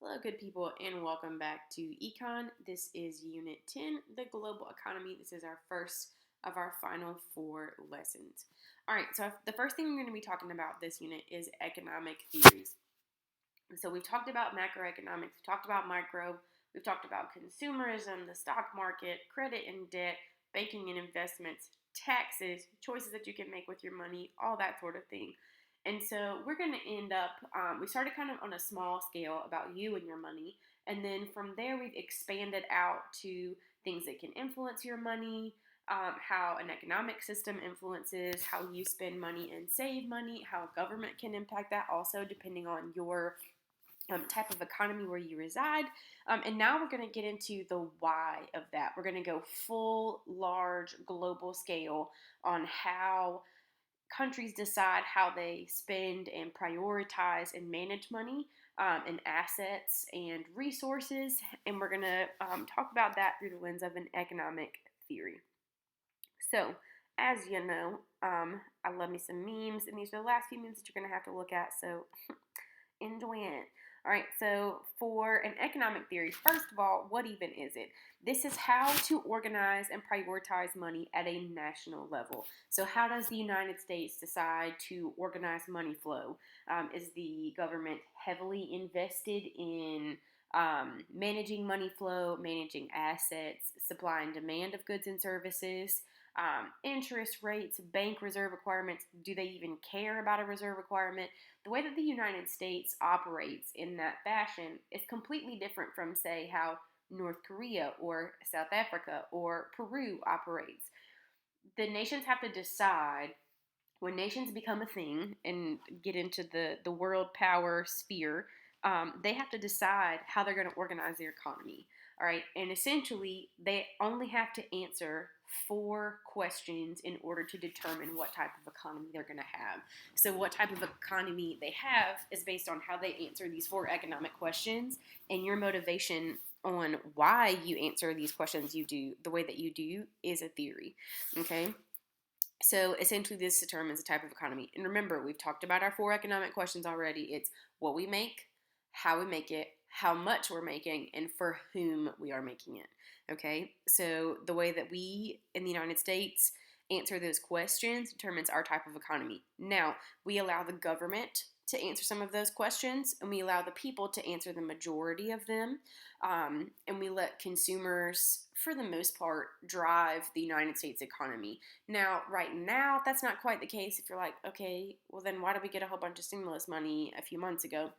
Hello, good people, and welcome back to Econ. This is Unit 10, the global economy. This is our first of our final four lessons. All right, so the first thing we're going to be talking about this unit is economic theories. So we've talked about macroeconomics, we've talked about micro, we've talked about consumerism, the stock market, credit and debt, banking and investments, taxes, choices that you can make with your money, all that sort of thing. And so we're going to end up, we started kind of on a small scale about you and your money. And then from there, we've expanded out to things that can influence your money, how an economic system influences how you spend money and save money, how government can impact that also, depending on your type of economy where you reside. And now we're going to get into the why of that. We're going to go full, large, global scale on how countries decide how they spend and prioritize and manage money and assets and resources. And we're going to talk about that through the lens of an economic theory. So, as you know, I love me some memes, and these are the last few memes that you're going to have to look at. So, enjoy it. All right, so for an economic theory, first of all, what even is it? This is how to organize and prioritize money at a national level. So, how does the United States decide to organize money flow? Is the government heavily invested in managing money flow, managing assets, supply and demand of goods and services? Interest rates, bank reserve requirements, do they even care about a reserve requirement? The way that the United States operates in that fashion is completely different from, say, how North Korea or South Africa or Peru operates. The nations have to decide when nations become a thing and get into the world power sphere, they have to decide how they're going to organize their economy. All right, and essentially, they only have to answer four questions in order to determine what type of economy they're going to have. So, what type of economy they have is based on how they answer these four economic questions, and your motivation on why you answer these questions you do the way that you do is a theory. Okay. So essentially, this determines the type of economy. And remember, we've talked about our four economic questions already. It's what we make, how we make it, how much we're making, and for whom we are making it. Okay? So the way that we in the United States answer those questions determines our type of economy. Now, we allow the government to answer some of those questions, and we allow the people to answer the majority of them. And we let consumers, for the most part, drive the United States economy. Now, right now, that's not quite the case. If you're like, okay, well, then why did we get a whole bunch of stimulus money a few months ago?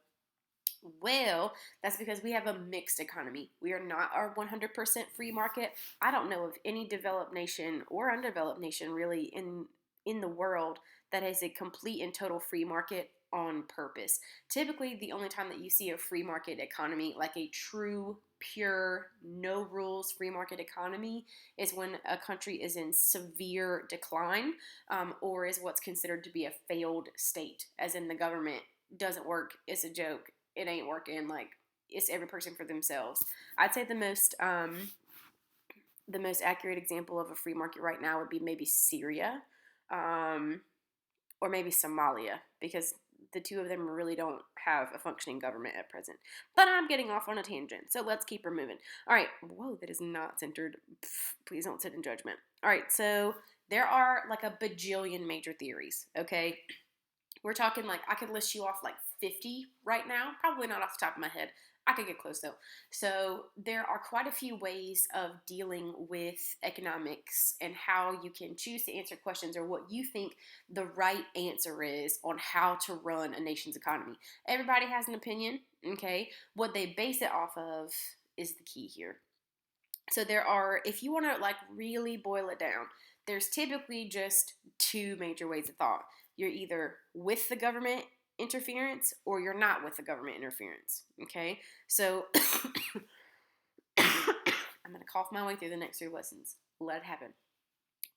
Well, that's because we have a mixed economy. We are not our 100% free market. I don't know of any developed nation or undeveloped nation really in the world that has a complete and total free market on purpose. Typically, the only time that you see a free market economy, like a true, pure, no rules free market economy, is when a country is in severe decline, or is what's considered to be a failed state, as in the government doesn't work, it's a joke, it ain't working, like it's every person for themselves. I'd say the most accurate example of a free market right now would be maybe Syria, um, or maybe Somalia, because the two of them really don't have a functioning government at present. But I'm getting off on a tangent, so let's keep her moving. All right, whoa, that is not centered. Please don't sit in judgment. All right, so there are like a bajillion major theories, okay? We're talking like I could list you off like 50 right now. Probably not off the top of my head. I could get close though. So there are quite a few ways of dealing with economics and how you can choose to answer questions or what you think the right answer is on how to run a nation's economy. Everybody has an opinion, okay? What they base it off of is the key here. So there are, if you want to like really boil it down, there's typically just two major ways of thought. You're either with the government interference or you're not with the government interference. Okay? So I'm going to cough my way through the next three lessons. Let it happen.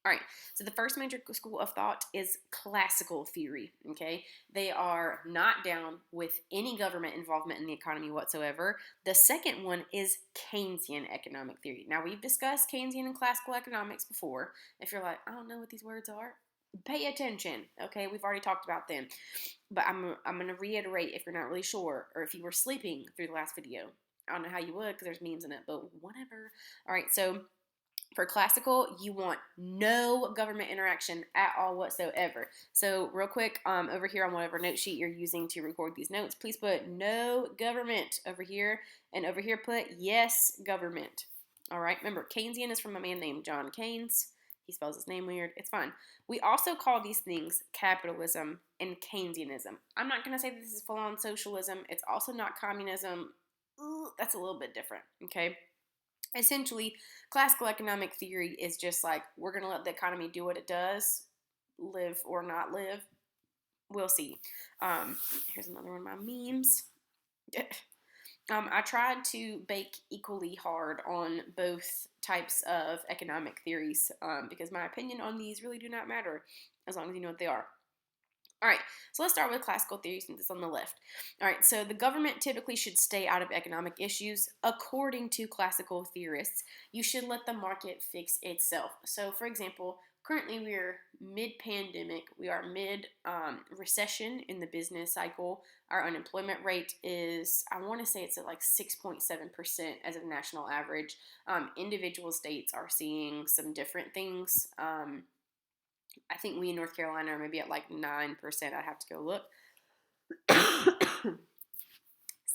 All right, so the first major school of thought is classical theory, okay? They are not down with any government involvement in the economy whatsoever. The second one is Keynesian economic theory. Now, we've discussed Keynesian and classical economics before. If you're like, I don't know what these words are, pay attention. Okay, we've already talked about them, but I'm gonna reiterate if you're not really sure, or if you were sleeping through the last video. I don't know how you would because there's memes in it, but whatever. All right, so for classical, you want no government interaction at all whatsoever. So real quick, over here on whatever note sheet you're using to record these notes, please put no government over here, and over here put yes government. All right, remember, Keynesian is from a man named John Keynes. He spells his name weird. It's fine. We also call these things capitalism and Keynesianism. I'm not going to say that this is full-on socialism. It's also not communism. Ooh, that's a little bit different, okay? Essentially, classical economic theory is just like, we're going to let the economy do what it does, live or not live. We'll see. Here's another one of my memes. I tried to bake equally hard on both types of economic theories because my opinion on these really do not matter as long as you know what they are. All right, so let's start with classical theory since it's on the left. All right, so the government typically should stay out of economic issues. According to classical theorists, you should let the market fix itself. So, for example, currently we are mid-pandemic. We are mid-recession in the business cycle. Our unemployment rate is, I want to say it's at like 6.7% as a national average. Individual states are seeing some different things. I think we in North Carolina are maybe at like 9%. I'd have to go look.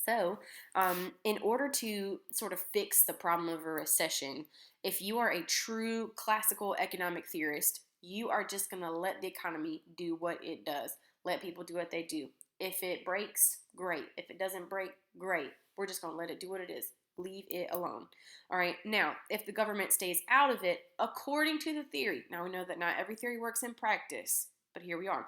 So, in order to sort of fix the problem of a recession, if you are a true classical economic theorist, you are just going to let the economy do what it does. Let people do what they do. If it breaks, great. If it doesn't break, great. We're just going to let it do what it is. Leave it alone. All right, now, if the government stays out of it, according to the theory, now we know that not every theory works in practice, but here we are.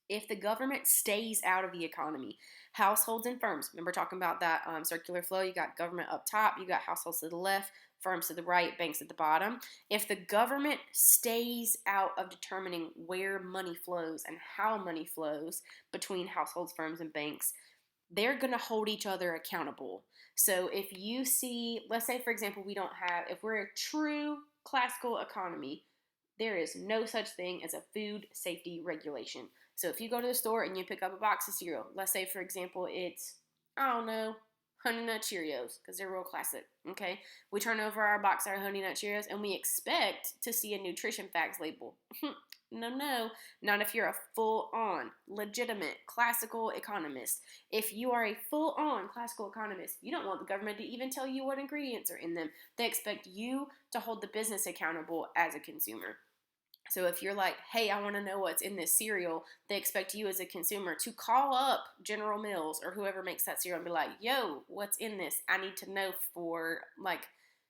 If the government stays out of the economy, households and firms, remember talking about that circular flow, you got government up top, you got households to the left, firms to the right, banks at the bottom. If the government stays out of determining where money flows and how money flows between households, firms, and banks, they're going to hold each other accountable. So if you see, let's say, for example, if we're a true classical economy, there is no such thing as a food safety regulation. So if you go to the store and you pick up a box of cereal, let's say, for example, it's, I don't know, Honey Nut Cheerios, because they're real classic, okay? We turn over our box of Honey Nut Cheerios and we expect to see a nutrition facts label. No, not if you're a full-on, legitimate, classical economist. If you are a full-on classical economist, you don't want the government to even tell you what ingredients are in them. They expect you to hold the business accountable as a consumer. So if you're like, hey, I want to know what's in this cereal, they expect you as a consumer to call up General Mills or whoever makes that cereal and be like, yo, what's in this? I need to know for like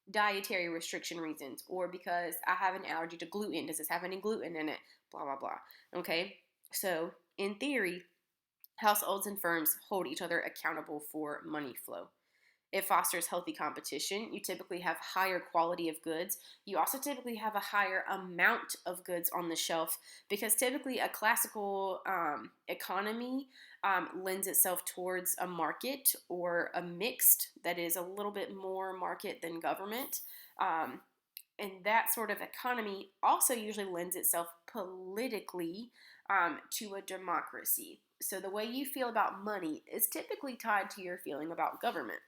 dietary restriction reasons, or because I have an allergy to gluten. Does this have any gluten in it? Blah, blah, blah. Okay, so in theory, households and firms hold each other accountable for money flow. It fosters healthy competition. You typically have higher quality of goods. You also typically have a higher amount of goods on the shelf because typically a classical economy lends itself towards a market or a mixed that is a little bit more market than government. And that sort of economy also usually lends itself politically to a democracy. So the way you feel about money is typically tied to your feeling about government.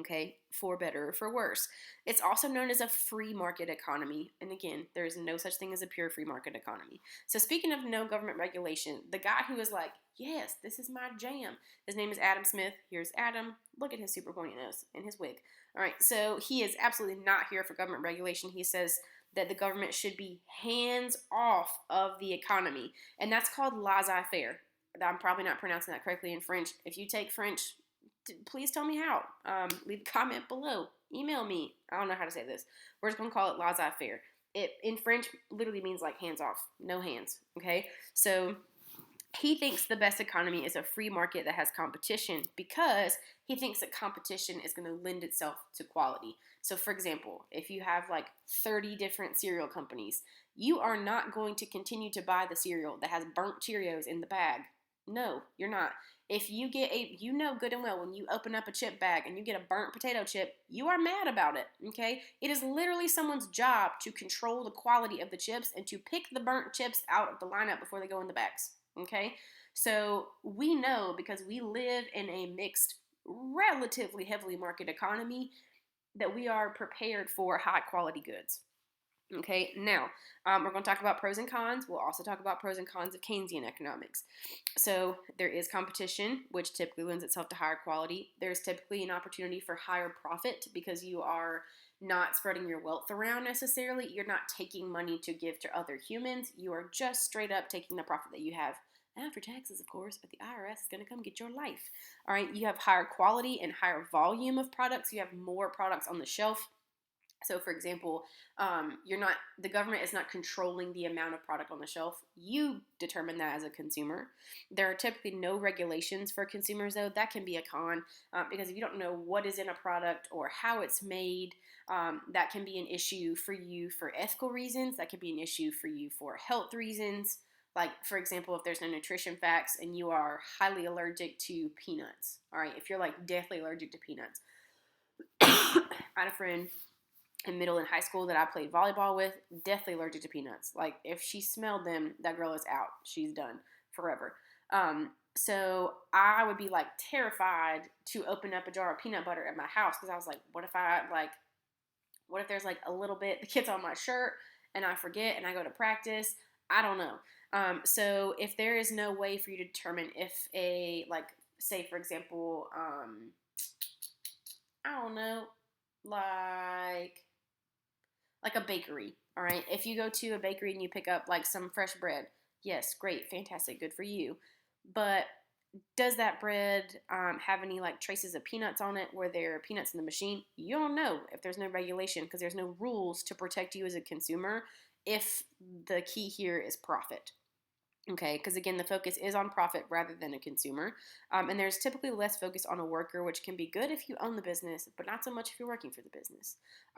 Okay, for better or for worse. It's also known as a free market economy. And again, there is no such thing as a pure free market economy. So speaking of no government regulation, the guy who is like, yes, this is my jam. His name is Adam Smith. Here's Adam. Look at his super pointy nose and his wig. All right, so he is absolutely not here for government regulation. He says that the government should be hands off of the economy. And that's called laissez-faire. I'm probably not pronouncing that correctly in French. If you take French, please tell me how. Leave a comment below. Email me. I don't know how to say this. We're just going to call it laissez-faire. It, in French, literally means like hands off. No hands. Okay? So he thinks the best economy is a free market that has competition because he thinks that competition is going to lend itself to quality. So, for example, if you have like 30 different cereal companies, you are not going to continue to buy the cereal that has burnt Cheerios in the bag. No, you're not. If you get you know good and well when you open up a chip bag and you get a burnt potato chip, you are mad about it, okay? It is literally someone's job to control the quality of the chips and to pick the burnt chips out of the lineup before they go in the bags, okay? So we know, because we live in a mixed, relatively heavily market economy, that we are prepared for high quality goods. Okay, now we're going to talk about pros and cons. We'll also talk about pros and cons of Keynesian economics. So there is competition, which typically lends itself to higher quality. There's typically an opportunity for higher profit because you are not spreading your wealth around necessarily. You're not taking money to give to other humans. You are just straight up taking the profit that you have. After taxes, of course, but the IRS is going to come get your life. All right, you have higher quality and higher volume of products. You have more products on the shelf. So, for example, the government is not controlling the amount of product on the shelf. You determine that as a consumer. There are typically no regulations for consumers, though. That can be a con because if you don't know what is in a product or how it's made, that can be an issue for you for ethical reasons. That can be an issue for you for health reasons. Like, for example, if there's no nutrition facts and you are highly allergic to peanuts, all right, if you're like deathly allergic to peanuts. I had a friend in middle and high school that I played volleyball with, deathly allergic to peanuts. Like, if she smelled them, that girl is out. She's done forever. So I would be like terrified to open up a jar of peanut butter at my house because I was like, what if there's like a little bit that gets on my shirt and I forget and I go to practice? I don't know. So if there is no way for you to determine if say for example, I don't know, like a bakery, all right? If you go to a bakery and you pick up like some fresh bread, yes, great, fantastic, good for you. But does that bread have any like traces of peanuts on it? Were there peanuts in the machine? You don't know if there's no regulation because there's no rules to protect you as a consumer if the key here is profit. Okay, because again, the focus is on profit rather than a consumer. And there's typically less focus on a worker, which can be good if you own the business, but not so much if you're working for the business. All right.